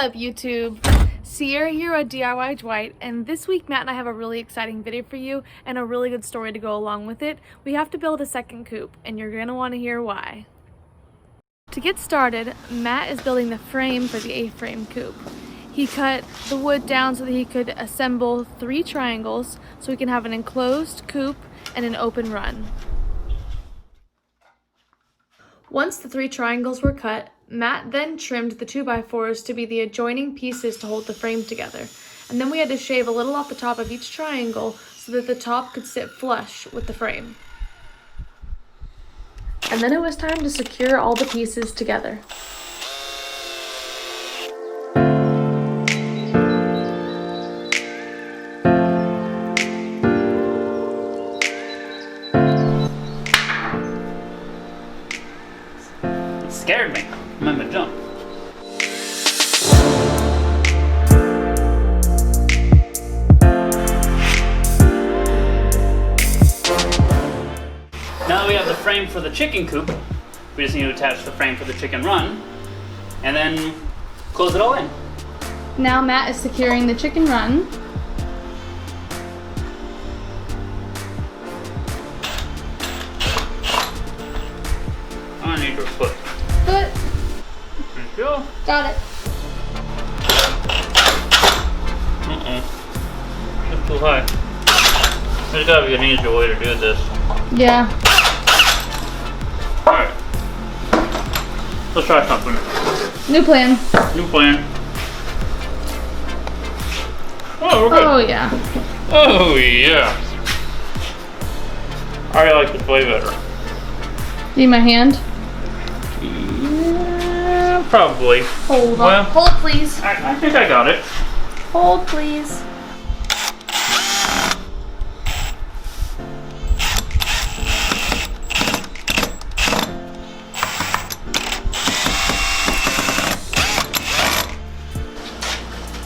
up, YouTube? Sierra here at DIY Dwight, and this week Matt and I have a really exciting video for you and a really good story to go along with it. We have to build a second coop, and you're going to want to hear why. To get started, Matt is building the frame for the A-frame coop. He cut the wood down so that he could assemble 3 triangles so we can have an enclosed coop and an open run. Once the 3 triangles were cut, Matt then trimmed the 2x4s to be the adjoining pieces to hold the frame together. And then we had to shave a little off the top of each triangle so that the top could sit flush with the frame. And then it was time to secure all the pieces together. It scared me. I'm gonna jump. Now that we have the frame for the chicken coop, we just need to attach the frame for the chicken run and then close it all in. Now Matt is securing the chicken run. I need your foot. Foot. There you go. Got it. It's too high. There's gotta be an easier way to do this. Yeah. Alright. Let's try something. New plan. New plan. Oh, we're good. Oh yeah. Oh, yeah. I like this way better. Need my hand? Yeah, probably. Hold on. Well, Hold please. I think I got it. Hold please.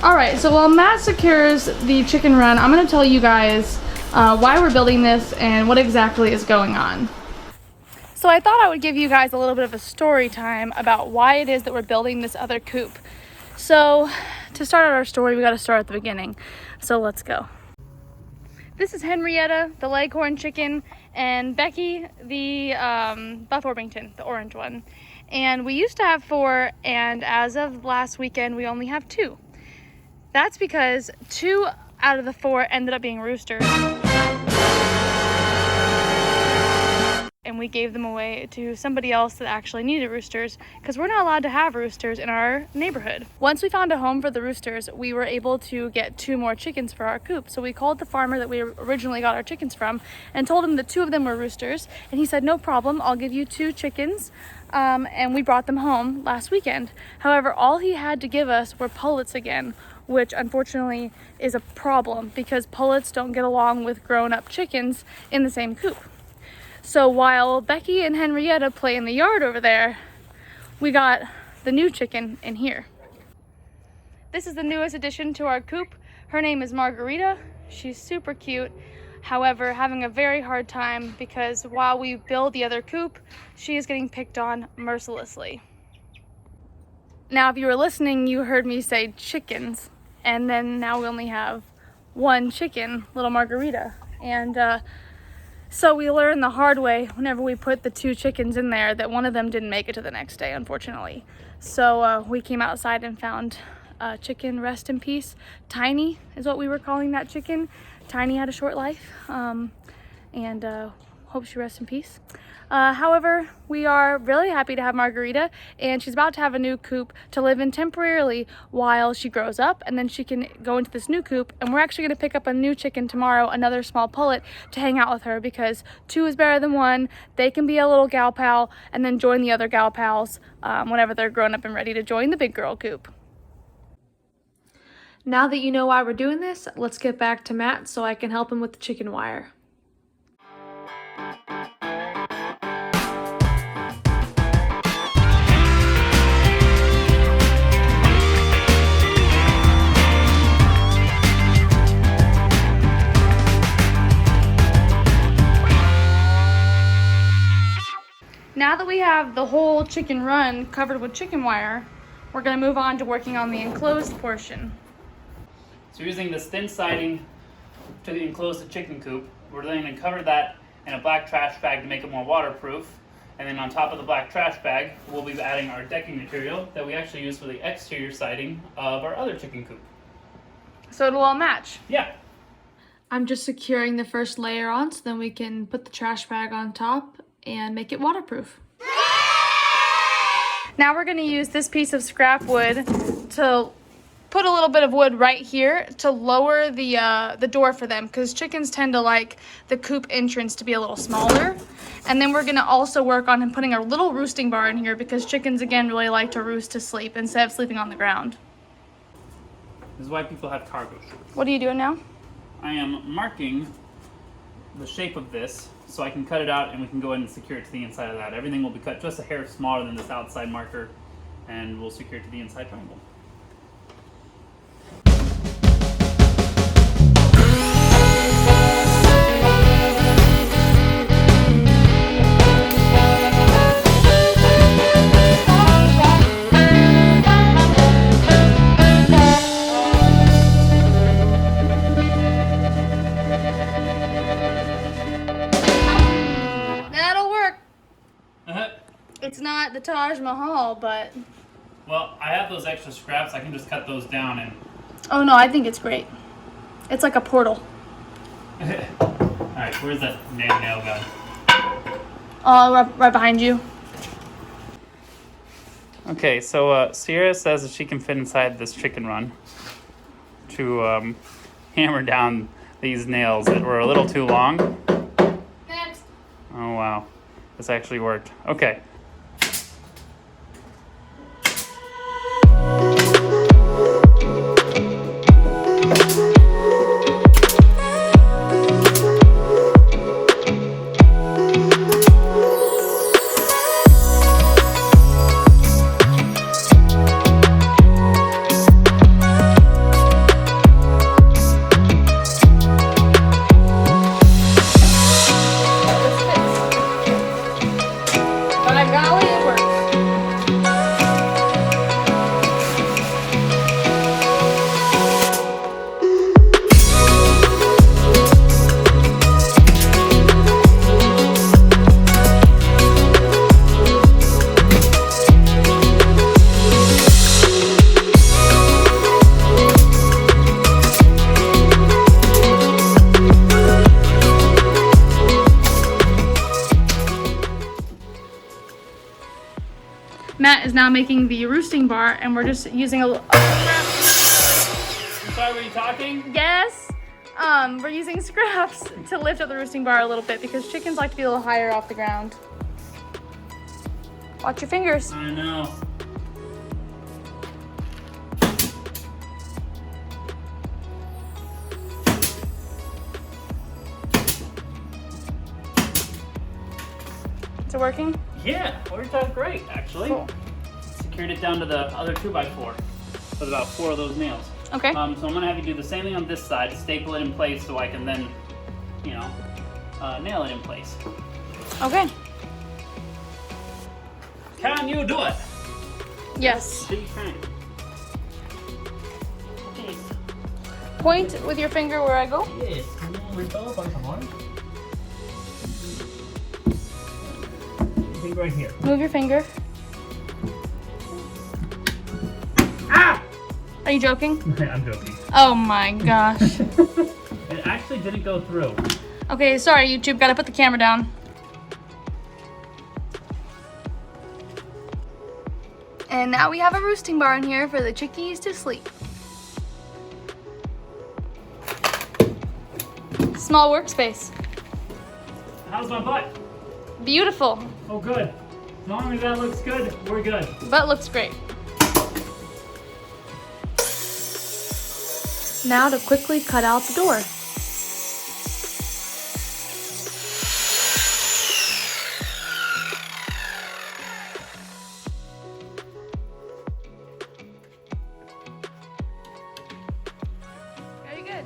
Alright, so while Matt secures the chicken run, I'm going to tell you guys why we're building this and what exactly is going on. So I thought I would give you guys a little bit of a story time about why it is that we're building this other coop. So to start out our story, we got to start at the beginning. So let's go. This is Henrietta, the leghorn chicken, and Becky, the Buff Orpington, the orange one. And we used to have 4, and as of last weekend, we only have 2. That's because 2 out of the 4 ended up being roosters. And we gave them away to somebody else that actually needed roosters because we're not allowed to have roosters in our neighborhood. Once we found a home for the roosters, we were able to get 2 more chickens for our coop. So we called the farmer that we originally got our chickens from and told him that 2 of them were roosters. And he said, no problem, I'll give you 2 chickens. And we brought them home last weekend. However, all he had to give us were pullets again, which unfortunately is a problem because pullets don't get along with grown-up chickens in the same coop. So while Becky and Henrietta play in the yard over there, we got the new chicken in here. This is the newest addition to our coop. Her name is Margarita. She's super cute. However, having a very hard time because while we build the other coop, she is getting picked on mercilessly. Now, if you were listening, you heard me say chickens, and then now we only have 1 chicken, little Margarita. And so we learned the hard way whenever we put the 2 chickens in there that one of them didn't make it to the next day, unfortunately. So we came outside and found chicken, rest in peace. Tiny is what we were calling that chicken. Tiny had a short life, and hope she rests in peace. However, we are really happy to have Margarita, and she's about to have a new coop to live in temporarily while she grows up, and then she can go into this new coop, and we're actually going to pick up a new chicken tomorrow, another small pullet, to hang out with her because 2 is better than 1. They can be a little gal pal and then join the other gal pals whenever they're grown up and ready to join the big girl coop. Now that you know why we're doing this, let's get back to Matt so I can help him with the chicken wire. Now that we have the whole chicken run covered with chicken wire, We're gonna move on to working on the enclosed portion. So we're using this thin siding to enclose the chicken coop. We're then going to cover that in a black trash bag to make it more waterproof. And then on top of the black trash bag, we'll be adding our decking material that we actually use for the exterior siding of our other chicken coop. So it'll all match. Yeah. I'm just securing the first layer on so then we can put the trash bag on top and make it waterproof. Now we're going to use this piece of scrap wood to put a little bit of wood right here to lower the door for them, because chickens tend to like the coop entrance to be a little smaller. And then we're going to also work on putting a little roosting bar in here, because chickens again really like to roost to sleep instead of sleeping on the ground. This is why people have cargo shorts. What are you doing now? I am marking the shape of this so I can cut it out and we can go ahead and secure it to the inside of that. Everything will be cut just a hair smaller than this outside marker, and we'll secure it to the inside triangle. It's not the Taj Mahal, but... Well, I have those extra scraps. I can just cut those down and... Oh no, I think it's great. It's like a portal. Alright, where's that nail gun? Right behind you. Okay, so Sierra says that she can fit inside this chicken run to hammer down these nails that were a little too long. Next. Oh wow, this actually worked. Okay. Matt is now making the roosting bar, and we're just using a scrap. Sorry, were you talking? Yes. We're using scraps to lift up the roosting bar a little bit because chickens like to be a little higher off the ground. Watch your fingers. I know. Is it working? Yeah, worked out great, actually. Cool. Secured it down to the other 2x4 with about 4 of those nails. Okay. So I'm gonna have you do the same thing on this side, staple it in place so I can then, nail it in place. Okay. Can you do it? Yes. She can. Yes. Point with your finger where I go. Yes. Un momento, por favor. Finger right here. Move your finger. Ah! Are you joking? I'm joking. Oh my gosh. It actually didn't go through. Okay, sorry YouTube, gotta put the camera down. And now we have a roosting bar in here for the chickies to sleep. Small workspace. How's my butt? Beautiful. Oh, good. As long as that looks good, we're good. Butt looks great. Now to quickly cut out the door. Very good.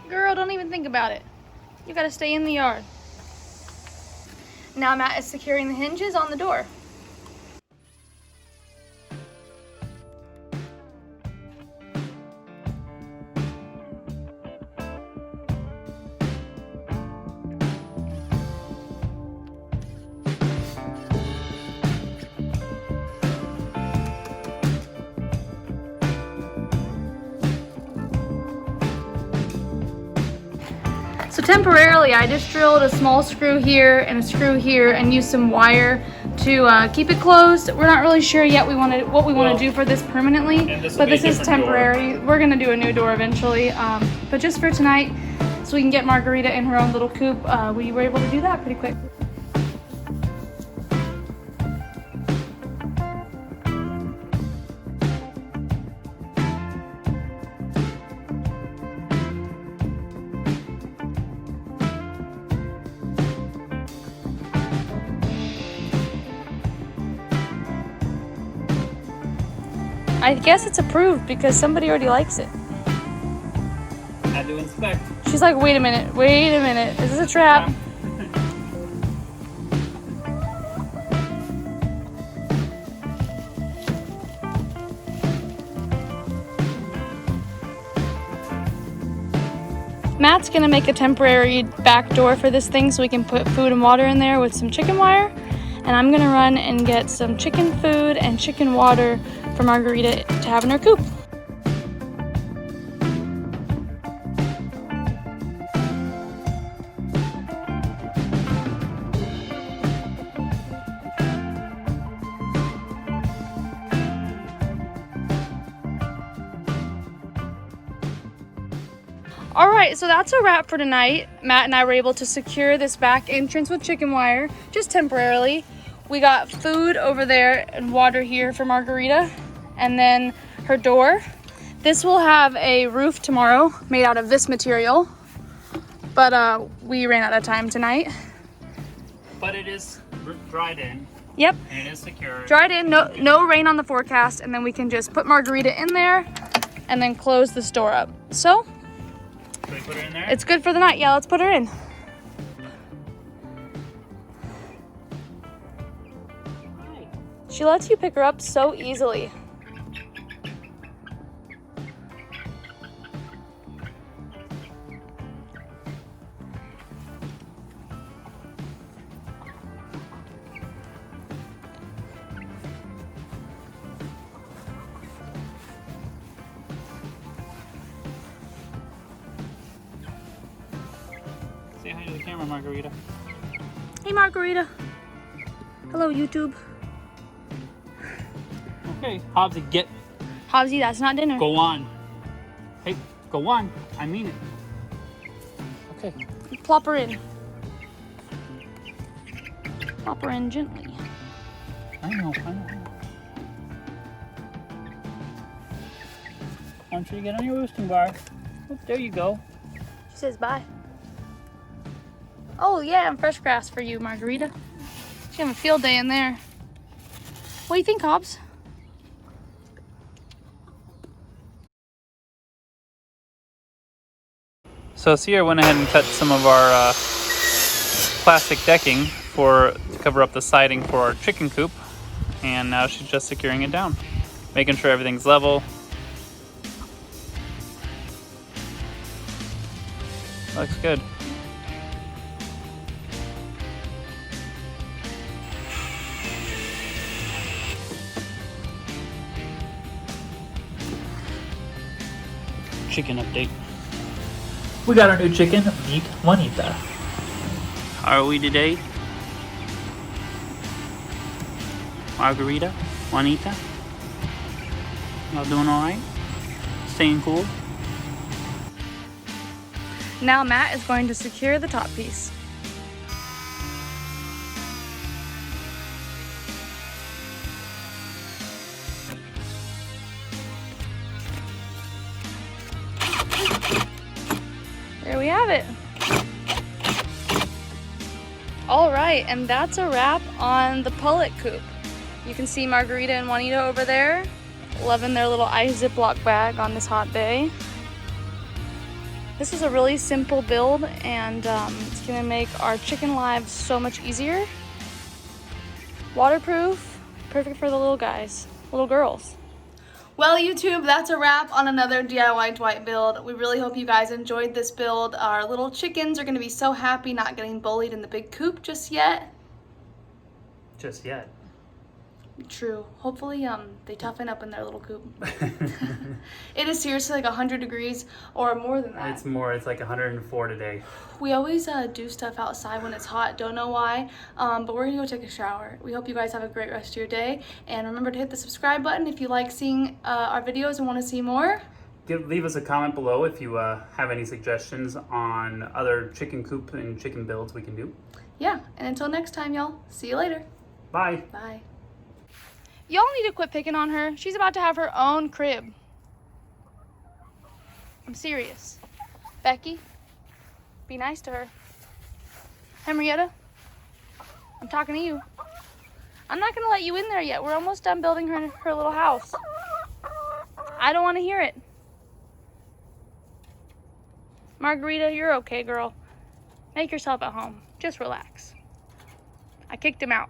Girl, don't even think about it. You gotta stay in the yard. Now Matt is securing the hinges on the door. So temporarily, I just drilled a small screw here and a screw here and used some wire to keep it closed. We're not really sure yet what we want to do for this permanently, but this is temporary. We're gonna do a new door eventually, but just for tonight, so we can get Margarita in her own little coop, we were able to do that pretty quick. I guess it's approved because somebody already likes it. Had to inspect. She's like, wait a minute, is this a trap? Matt's gonna make a temporary back door for this thing so we can put food and water in there with some chicken wire. And I'm gonna run and get some chicken food and chicken water for Margarita to have in her coop. All right, so that's a wrap for tonight. Matt and I were able to secure this back entrance with chicken wire, just temporarily. We got food over there and water here for Margarita, and then her door. This will have a roof tomorrow made out of this material, but we ran out of time tonight. But it is dried in. Yep. And it is secure. Dried in, no rain on the forecast, and then we can just put Margarita in there and then close this door up. So, can we put her in there? It's good for the night. Yeah, let's put her in. She lets you pick her up so easily. Say hi to the camera, Margarita. Hey, Margarita. Hello, YouTube. Okay, Hobbsy, get. Hobbsy, that's not dinner. Go on. Hey, go on. I mean it. Okay. Plop her in. Plop her in gently. I know. Why don't you get on your roosting bar? Oh, there you go. She says bye. Oh, yeah, and fresh grass for you, Margarita. She's having a field day in there. What do you think, Hobbs? So Sierra went ahead and cut some of our plastic decking to cover up the siding for our chicken coop, and now she's just securing it down, making sure everything's level. Looks good. Chicken update. We got our new chicken, meat Juanita. How are we today? Margarita? Juanita? Y'all doing alright? Staying cool? Now Matt is going to secure the top piece. There we have it. All right, and that's a wrap on the pullet coop. You can see Margarita and Juanita over there, loving their little ice Ziploc bag on this hot day. This is a really simple build, and it's gonna make our chicken lives so much easier. Waterproof, perfect for the little guys, little girls. Well, YouTube, that's a wrap on another DIY Dwight build. We really hope you guys enjoyed this build. Our little chickens are gonna be so happy not getting bullied in the big coop just yet. Just yet. True. Hopefully, they toughen up in their little coop. It is seriously like 100 degrees or more than that. It's more, it's like 104 today. We always do stuff outside when it's hot. Don't know why, but we're gonna go take a shower. We hope you guys have a great rest of your day. And remember to hit the subscribe button if you like seeing our videos and want to see more. Leave us a comment below if you have any suggestions on other chicken coop and chicken builds we can do. Yeah, and until next time, y'all. See you later. Bye. Bye. Y'all need to quit picking on her. She's about to have her own crib. I'm serious. Becky, be nice to her. Henrietta, I'm talking to you. I'm not gonna let you in there yet. We're almost done building her little house. I don't want to hear it. Margarita, you're okay, girl. Make yourself at home. Just relax. I kicked him out.